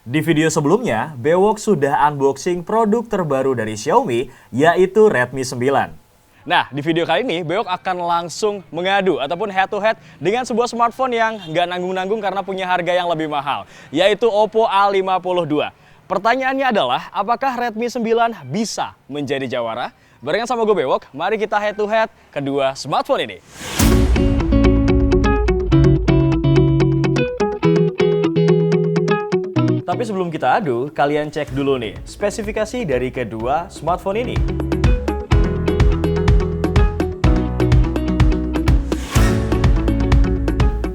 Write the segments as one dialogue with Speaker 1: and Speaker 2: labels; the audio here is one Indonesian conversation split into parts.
Speaker 1: Di video sebelumnya, Bewok sudah unboxing produk terbaru dari Xiaomi, yaitu Redmi 9.
Speaker 2: Nah, di video kali ini, Bewok akan langsung mengadu ataupun head to head dengan sebuah smartphone yang nggak nanggung-nanggung karena punya harga yang lebih mahal, yaitu Oppo A52. Pertanyaannya adalah, apakah Redmi 9 bisa menjadi jawara? Barengan sama gue Bewok, mari kita head to head kedua smartphone ini. Tapi sebelum kita adu, kalian cek dulu nih spesifikasi dari kedua smartphone ini.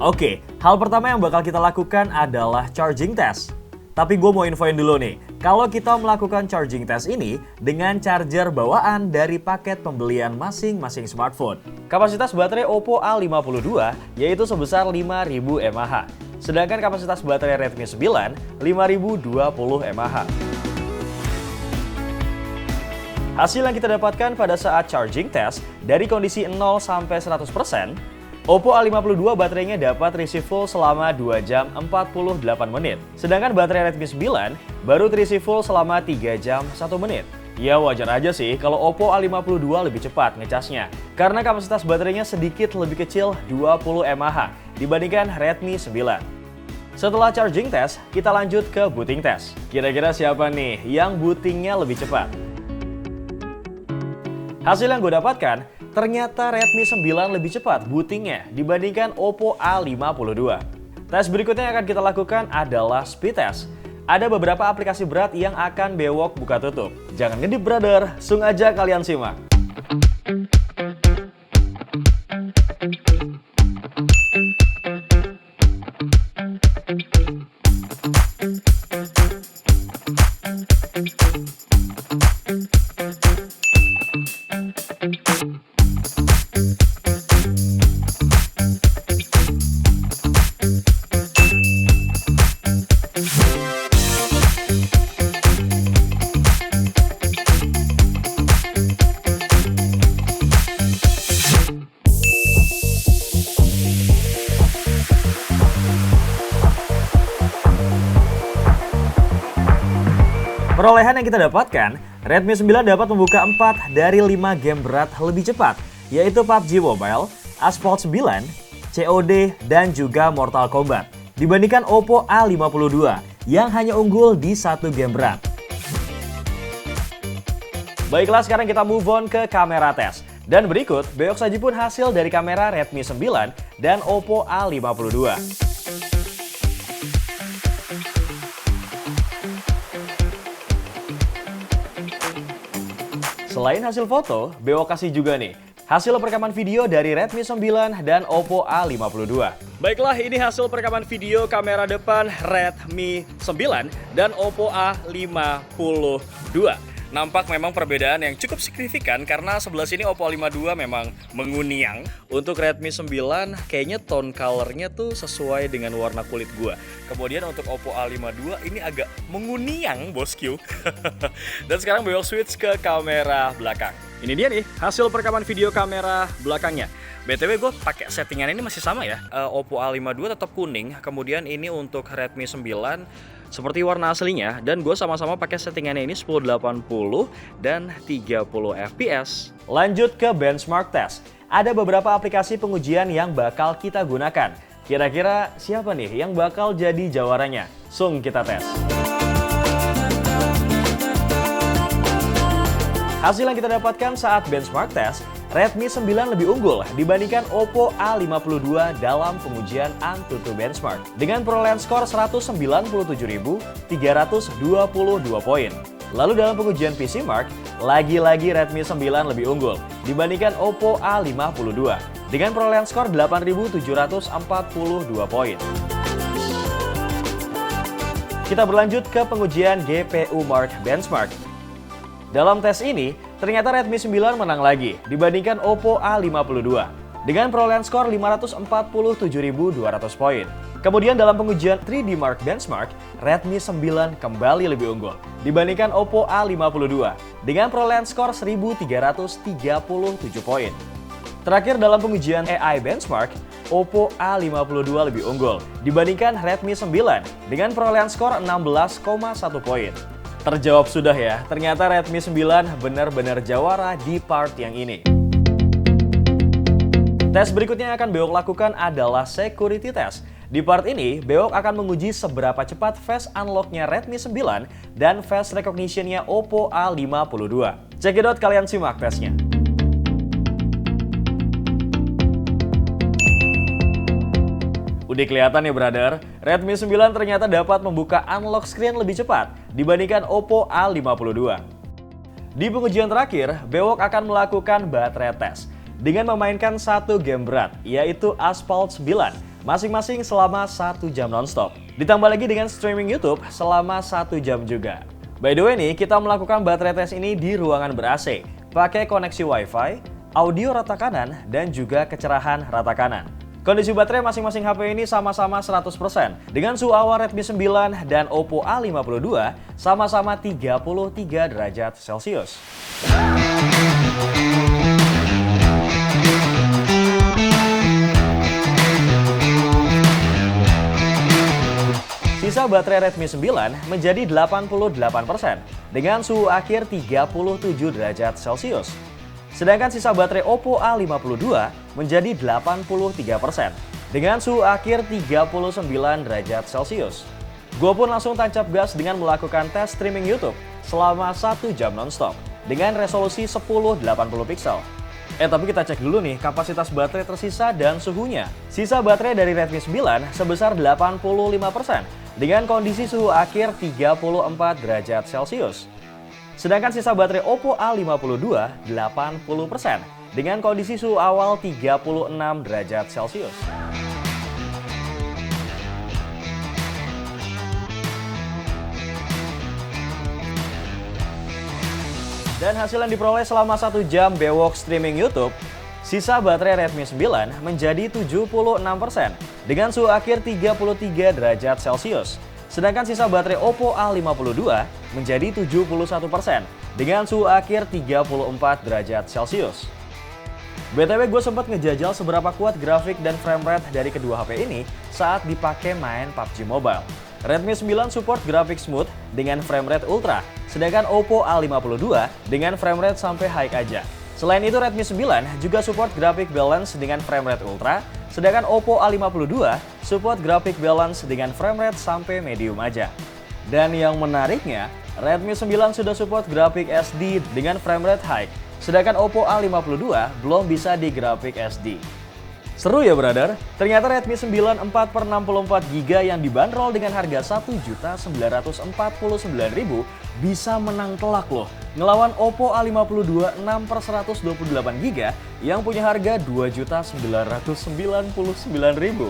Speaker 2: Oke, hal pertama yang bakal kita lakukan adalah charging test. Tapi gue mau infoin dulu nih, kalau kita melakukan charging test ini dengan charger bawaan dari paket pembelian masing-masing smartphone. Kapasitas baterai Oppo A52 yaitu sebesar 5000 mAh. Sedangkan kapasitas baterai Redmi 9 5020 mAh. Hasil yang kita dapatkan pada saat charging test dari kondisi 0 sampai 100%, Oppo A52 baterainya dapat terisi full selama 2 jam 48 menit. Sedangkan baterai Redmi 9 baru terisi full selama 3 jam 1 menit. Ya wajar aja sih kalau Oppo A52 lebih cepat ngecasnya, karena kapasitas baterainya sedikit lebih kecil 20 mAh dibandingkan Redmi 9. Setelah charging test, kita lanjut ke booting test. Kira-kira siapa nih yang bootingnya lebih cepat? Hasil yang gue dapatkan, ternyata Redmi 9 lebih cepat bootingnya dibandingkan Oppo A52. Tes berikutnya yang akan kita lakukan adalah speed test. Ada beberapa aplikasi berat yang akan Bewok buka tutup. Jangan ngedip brother, langsung aja kalian simak. Perolehan yang kita dapatkan, Redmi 9 dapat membuka 4 dari 5 game berat lebih cepat, yaitu PUBG Mobile, Asphalt 9, COD, dan juga Mortal Kombat, dibandingkan Oppo A52 yang hanya unggul di 1 game berat. Baiklah, sekarang kita move on ke kamera tes. Dan berikut, Bewok saji pun hasil dari kamera Redmi 9 dan Oppo A52. Selain hasil foto, Bewok kasih juga nih hasil perekaman video dari Redmi 9 dan Oppo A52. Baiklah, ini hasil perekaman video kamera depan Redmi 9 dan Oppo A52. Nampak memang perbedaan yang cukup signifikan karena sebelah sini Oppo A52 memang menguniang. Untuk Redmi 9 kayaknya tone colornya tuh sesuai dengan warna kulit gua. Kemudian untuk Oppo A52 ini agak menguniang bosku. Dan sekarang Bewok switch ke kamera belakang. Ini dia nih hasil perekaman video kamera belakangnya. BTW gue pakai settingan ini masih sama ya. Oppo A52 tetap kuning. Kemudian ini untuk Redmi 9 seperti warna aslinya, dan gue sama-sama pakai settingannya ini 1080 dan 30 fps. Lanjut ke benchmark test. Ada beberapa aplikasi pengujian yang bakal kita gunakan. Kira-kira siapa nih yang bakal jadi jawaranya? Langsung kita tes. Hasil yang kita dapatkan saat benchmark test, Redmi 9 lebih unggul dibandingkan Oppo A52 dalam pengujian AnTuTu Benchmark dengan perolehan skor 197.322 poin. Lalu dalam pengujian PCMark, lagi-lagi Redmi 9 lebih unggul dibandingkan Oppo A52 dengan perolehan skor 8.742 poin. Kita berlanjut ke pengujian GPU Mark Benchmark. Dalam tes ini, ternyata Redmi 9 menang lagi dibandingkan Oppo A52 dengan perolehan skor 547.200 poin. Kemudian dalam pengujian 3D Mark Benchmark, Redmi 9 kembali lebih unggul dibandingkan Oppo A52 dengan perolehan skor 1.337 poin. Terakhir dalam pengujian AI Benchmark, Oppo A52 lebih unggul dibandingkan Redmi 9 dengan perolehan skor 16,1 poin. Terjawab sudah ya, ternyata Redmi 9 benar-benar jawara di part yang ini. Tes berikutnya yang akan Bewok lakukan adalah security test. Di part ini, Bewok akan menguji seberapa cepat face unlock-nya Redmi 9 dan face recognition-nya Oppo A52. Cekidot, kalian simak tesnya. Udah kelihatan ya brother, Redmi 9 ternyata dapat membuka unlock screen lebih cepat dibandingkan Oppo A52. Di pengujian terakhir, Bewok akan melakukan baterai test dengan memainkan satu game berat, yaitu Asphalt 9, masing-masing selama 1 jam nonstop. Ditambah lagi dengan streaming YouTube selama 1 jam juga. By the way nih, kita melakukan baterai test ini di ruangan ber-AC, pakai koneksi Wi-Fi, audio rata kanan, dan juga kecerahan rata kanan. Kondisi baterai masing-masing HP ini sama-sama 100%, dengan suhu awal Redmi 9 dan Oppo A52 sama-sama 33 derajat Celcius. Sisa baterai Redmi 9 menjadi 88% dengan suhu akhir 37 derajat Celcius. Sedangkan sisa baterai Oppo A52 menjadi 83% dengan suhu akhir 39 derajat Celcius. Gue pun langsung tancap gas dengan melakukan tes streaming YouTube selama 1 jam nonstop dengan resolusi 1080 pixel. Tapi kita cek dulu nih kapasitas baterai tersisa dan suhunya. Sisa baterai dari Redmi 9 sebesar 85% dengan kondisi suhu akhir 34 derajat Celcius. Sedangkan sisa baterai Oppo A52 80% dengan kondisi suhu awal 36 derajat Celcius. Dan hasil yang diperoleh selama 1 jam Bewok streaming YouTube, sisa baterai Redmi 9 menjadi 76% dengan suhu akhir 33 derajat Celcius. Sedangkan sisa baterai Oppo A52 menjadi 71% dengan suhu akhir 34 derajat Celcius. BTW gue sempat ngejajal seberapa kuat grafik dan frame rate dari kedua HP ini saat dipakai main PUBG Mobile. Redmi 9 support grafik smooth dengan frame rate ultra, sedangkan Oppo A52 dengan frame rate sampai high aja. Selain itu Redmi 9 juga support grafik balance dengan frame rate ultra, sedangkan Oppo A52 support grafik balance dengan frame rate sampai medium aja. Dan yang menariknya, Redmi 9 sudah support grafik SD dengan frame rate high, sedangkan Oppo A52 belum bisa di grafik SD. Seru ya brother? Ternyata Redmi 9 4/64GB yang dibanderol dengan harga Rp1.949.000 bisa menang telak loh, ngelawan Oppo A52 6/128GB yang punya harga Rp2.999.000.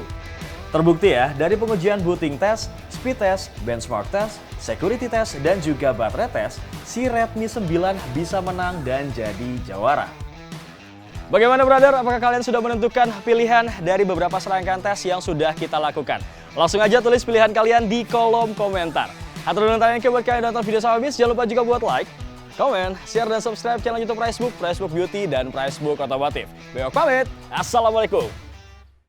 Speaker 2: Terbukti ya, dari pengujian booting test, speed test, benchmark test, security test, dan juga baterai test, si Redmi 9 bisa menang dan jadi jawara. Bagaimana brother, apakah kalian sudah menentukan pilihan dari beberapa serangkaian tes yang sudah kita lakukan? Langsung aja tulis pilihan kalian di kolom komentar. Atur dulu tanya buat kalian nonton video sampai habis, jangan lupa juga buat like, komen, share, dan subscribe channel YouTube Pricebook, Pricebook Beauty, dan Pricebook Otomotif. Bewok pamit, assalamualaikum.